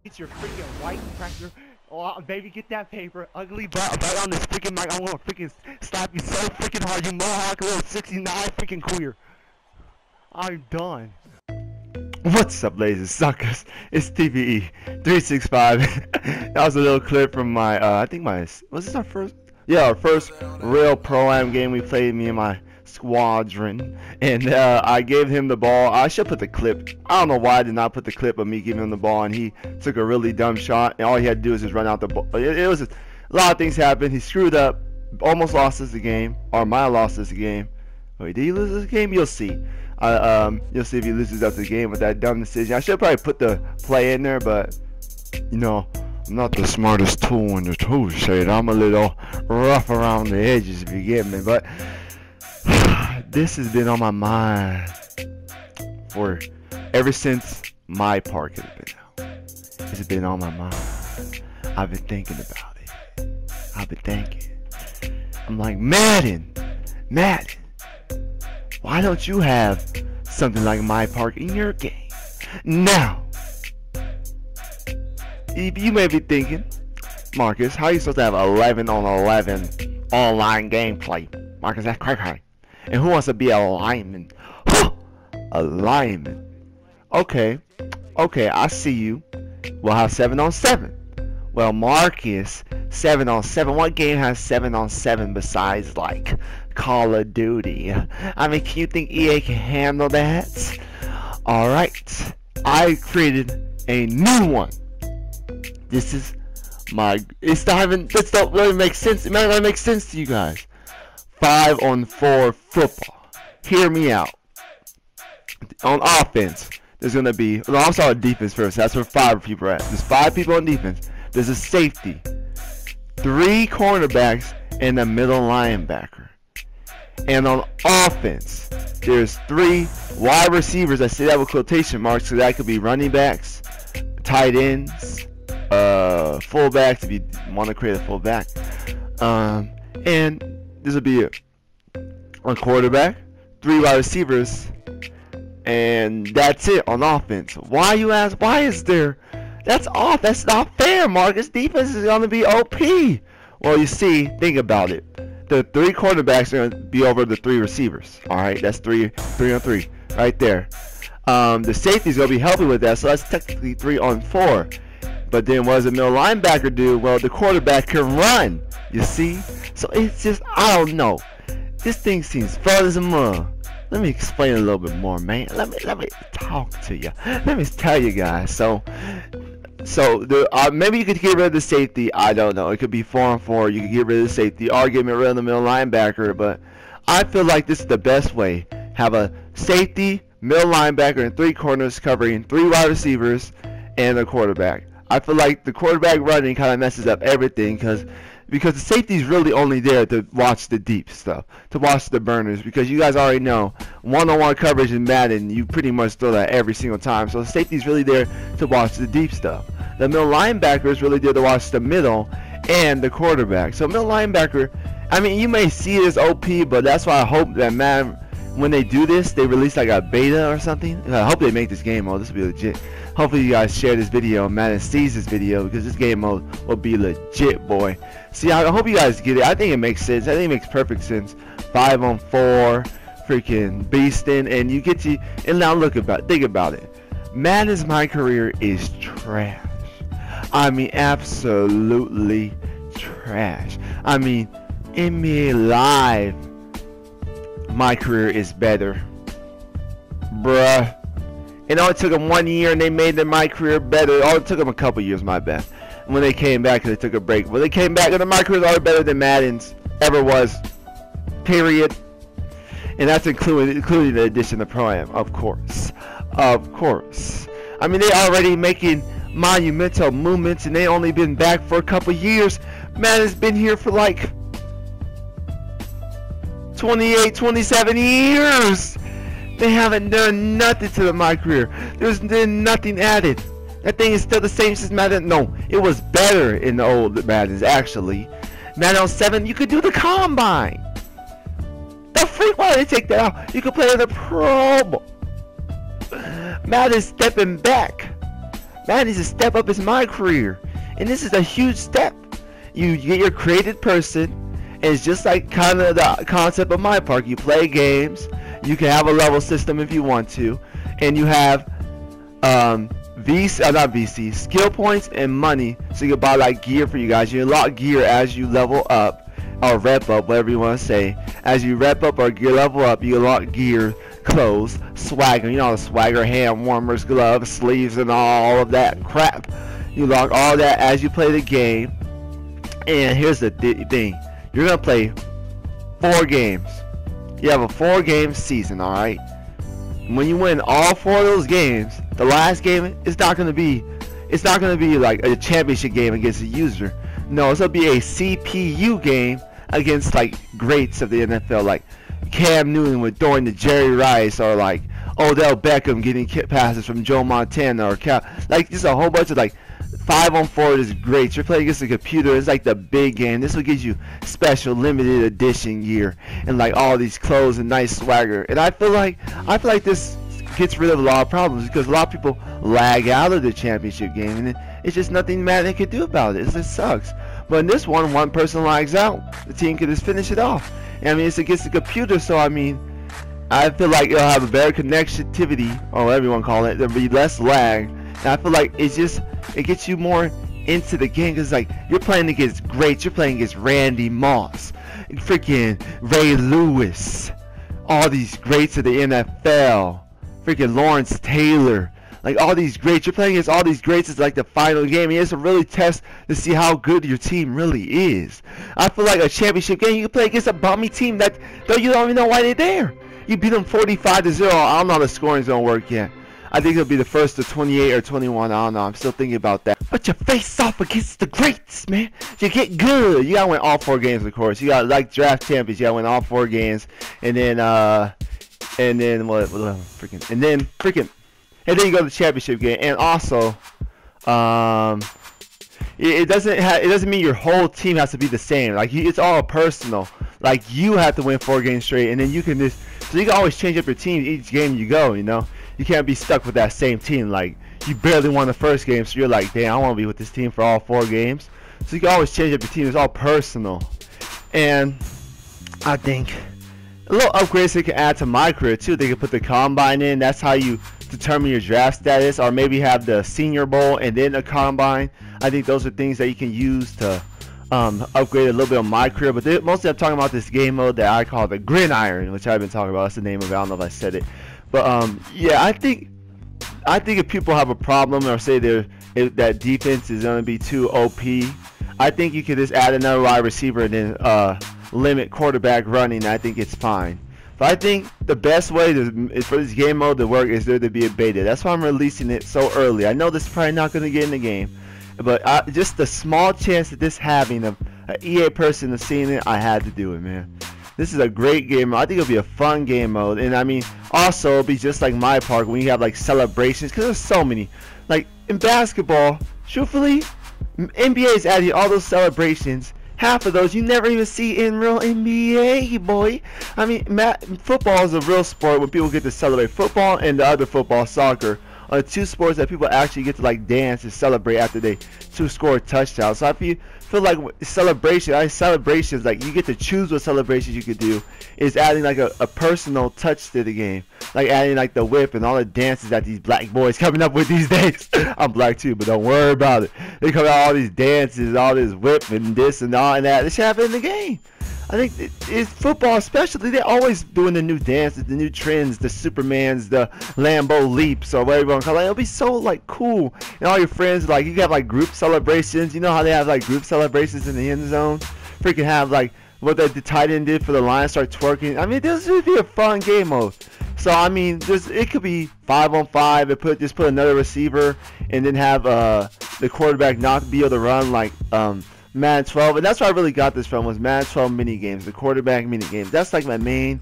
Get your freaking white tractor. Oh, baby, get that paper. Ugly butt on this freaking mic. I'm gonna freaking slap you so freaking hard, you mohawk little 69 freaking queer. I'm done. What's up, ladies and suckers? It's TVE 365. That was a little clip from my, I think was this our first? Yeah, our first real Pro-Am game we played, me and my squadron. And I gave him the ball. I should put the clip. I don't know why I did not put the clip of me giving him the ball, and he took a really dumb shot, and all he had to do was just run out the ball. It was a lot of things happened. He screwed up, almost lost us the game, or might have lost us the game. Wait, did he lose this game? You'll see. You'll see if he loses up the game with that dumb decision. I should probably put the play in there, but you know, I'm not the smartest tool in the tool shed. I'm a little rough around the edges, if you get me. But this has been on my mind for ever since my park has been out. It's been on my mind. I've been thinking about it. I've been thinking. I'm like, Madden. Why don't you have something like my park in your game? Now, you may be thinking, Marcus, how are you supposed to have 11 on 11 online gameplay? Marcus, that's crazy. And who wants to be a lineman? A lineman. Okay, I see you. We'll have 7 on 7. Well, Marcus, 7 on 7. What game has 7 on 7 besides like Call of Duty? I mean, can you think EA can handle that? Alright, I created a new one. This is my, this don't really make sense. It might not make sense to you guys. 5 on 4 football. Hear me out. On offense, there's gonna be, well, I'll start with defense first. That's where 5 people are at. There's 5 people on defense. There's a safety, 3 cornerbacks, and a middle linebacker. And on offense, there's 3 wide receivers. I say that with quotation marks, so that could be running backs, tight ends, fullbacks if you want to create a fullback. And this will be a quarterback, 3 wide receivers, and that's it on offense. Why, you ask? Why is there? That's off. That's not fair, Marcus. Defense is going to be OP. Well, you see, think about it. The 3 quarterbacks are going to be over the 3 receivers. All right, that's 3 on 3 right there. The safety is going to be helping with that, so that's technically 3 on 4. But then what does the middle linebacker do? Well, the quarterback can run. You see? So it's just, I don't know. This thing seems fun as a mug. Let me explain a little bit more, man. Let me talk to you. Let me tell you guys. So maybe you could get rid of the safety. I don't know. It could be 4 on 4. You could get rid of the safety or get rid of the middle linebacker. But I feel like this is the best way. Have a safety, middle linebacker, and 3 corners covering 3 wide receivers and a quarterback. I feel like the quarterback running kind of messes up everything because the safety is really only there to watch the deep stuff, to watch the burners, because you guys already know one-on-one coverage in Madden, you pretty much throw that every single time. So the safety is really there to watch the deep stuff. The middle linebacker is really there to watch the middle and the quarterback. So middle linebacker, I mean, you may see it as OP, but that's why I hope that Madden, when they do this, they release like a beta or something. I hope they make this game mode. This will be legit. Hopefully you guys share this video and Madden sees this video, because this game mode will be legit, boy. See, I hope you guys get it. I think it makes sense. I think it makes perfect sense. 5 on 4, freaking beasting, and you get to. And now think about it. Madden's My Career is trash. I mean, absolutely trash. I mean, NBA Live, My Career is better, bruh. It only took them 1 year and they made their My Career better. It only took them a couple years, my bad. When they came back, because they took a break. When they came back, and My Career is already better than Madden's ever was. Period. And that's including the addition of Pro-Am, of course. Of course. I mean, they already making monumental movements, and they only been back for a couple years. Madden's been here for like 28, 27 years. They haven't done nothing to the My Career. There's been nothing added. That thing is still the same since Madden. No, it was better in the old Maddens, actually. Madden 7, you could do the combine. The freak, why did they take that out? You could play in the Pro Bowl. Madden's stepping back. Madden needs to step up his my career, and this is a huge step. You get your created person, and it's just like kind of the concept of my park. You play games, you can have a level system if you want to, and you have not VC, skill points and money, so you can buy like gear for you guys. You unlock gear as you level up, or rep up, whatever you want to say. As you rep up or gear level up, you unlock gear, clothes, swagger, you know, the swagger, hand warmers, gloves, sleeves, and all of that crap. You unlock all that as you play the game. And here's the thing, you're gonna play 4 games. You have a 4-game season, alright? When you win all 4 of those games, the last game is not gonna be like a championship game against a user. No, it's gonna be a CPU game against like greats of the NFL, like Cam Newton with throwing to Jerry Rice, or like Odell Beckham getting passes from Joe Montana, or like just a whole bunch of like 5-on-4 is great. You're playing against a computer. It's like the big game. This will give you special limited edition gear and like all these clothes and nice swagger. And I feel like this gets rid of a lot of problems, because a lot of people lag out of the championship game, and it's just nothing Madden can do about it. It just sucks. But in this one person lags out, the team can just finish it off. And I mean, it's against the computer, so I mean, I feel like it'll have a better connectivity, or whatever you want to call it. There'll be less lag. And I feel like it gets you more into the game, because like you're playing against greats. You're playing against Randy Moss, freaking Ray Lewis, all these greats of the NFL, freaking Lawrence Taylor, like all these greats. You're playing against all these greats. It's like the final game. And it's a really test to see how good your team really is. I feel like a championship game, you can play against a bummy team that you don't even know why they're there. You beat them 45-0. I don't know how the scoring's gonna work yet. I think it'll be the first to 28 or 21. I don't know. I'm still thinking about that. But you face off against the greats, man. You get good. You gotta win all 4 games, of course. You got like draft champions. You gotta win all 4 games, and then freaking, and then you go to the championship game. And also, it doesn't mean your whole team has to be the same. Like it's all personal. Like you have to win 4 games straight, and then you can always change up your team each game you go. You know. You can't be stuck with that same team. Like you barely won the first game, so you're like, damn, I want to be with this team for all 4 games. So you can always change up your team. It's all personal. And I think a little upgrades they can add to my career too. They can put the combine in. That's how you determine your draft status, or maybe have the Senior Bowl and then a combine. I think those are things that you can use to upgrade a little bit on my career. But mostly I'm talking about this game mode that I call the Gridiron, which I've been talking about. That's the name of it. I don't know if I said it. But yeah, I think if people have a problem, or say that defense is going to be too OP, I think you can just add another wide receiver and then limit quarterback running. I think it's fine. But I think the best way for this game mode to work is there to be a beta. That's why I'm releasing it so early. I know this is probably not going to get in the game, but just the small chance of this having an EA person seeing it, I had to do it, man. This is a great game mode. I think it'll be a fun game mode. And I mean, also it'll be just like my park when you have like celebrations, because there's so many. Like in basketball, truthfully, NBA is adding all those celebrations. Half of those you never even see in real NBA, boy. I mean, football is a real sport when people get to celebrate. Football and the other football, soccer, are the 2 sports that people actually get to like dance and celebrate after they score touchdowns. So I feel like celebrations, like you get to choose what celebrations you could do, is adding like a personal touch to the game, like adding like the whip and all the dances that these black boys coming up with these days. I'm black too, but don't worry about it. They come out all these dances, all this whip and this and all and that. This should happen in the game. I think it's football especially. They're always doing the new dances, the new trends, the Supermans, the Lambo leaps, or whatever you want to call it. It'll be so like cool, and all your friends, like you have like group celebrations. You know how they have like group celebrations in the end zone? Freaking have like what the tight end did for the Lions, start twerking. I mean, this would be a fun game mode. So I mean, it could be 5-on-5 and just put another receiver, and then have the quarterback not be able to run like Madden 12, and that's where I really got this from, was Madden 12 mini games, the quarterback mini games. That's like my main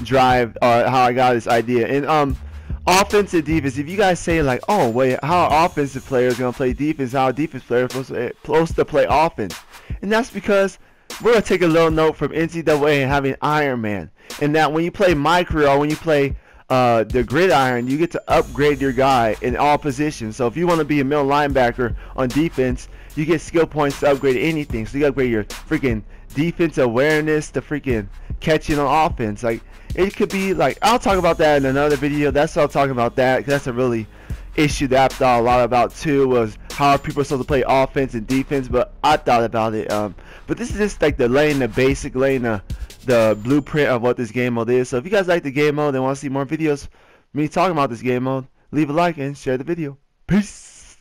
drive, how I got this idea. And offense and defense. If you guys say like, oh wait, how are offensive players gonna play defense? How are defense players supposed to play offense? And that's because we're gonna take a little note from NCAA and having Iron Man, and that when you play my career, or when you play the gridiron, you get to upgrade your guy in all positions. So if you want to be a middle linebacker on defense, you get skill points to upgrade anything. So you upgrade your freaking defense awareness to freaking catching on offense. Like, it could be like, I'll talk about that in another video. That's what I'm talking about, that, because that's a really issue that I thought a lot about too, was how people are supposed to play offense and defense. But I thought about it. But this is just like laying the blueprint of what this game mode is. So if you guys like the game mode and want to see more videos me talking about this game mode, leave a like and share the video. Peace.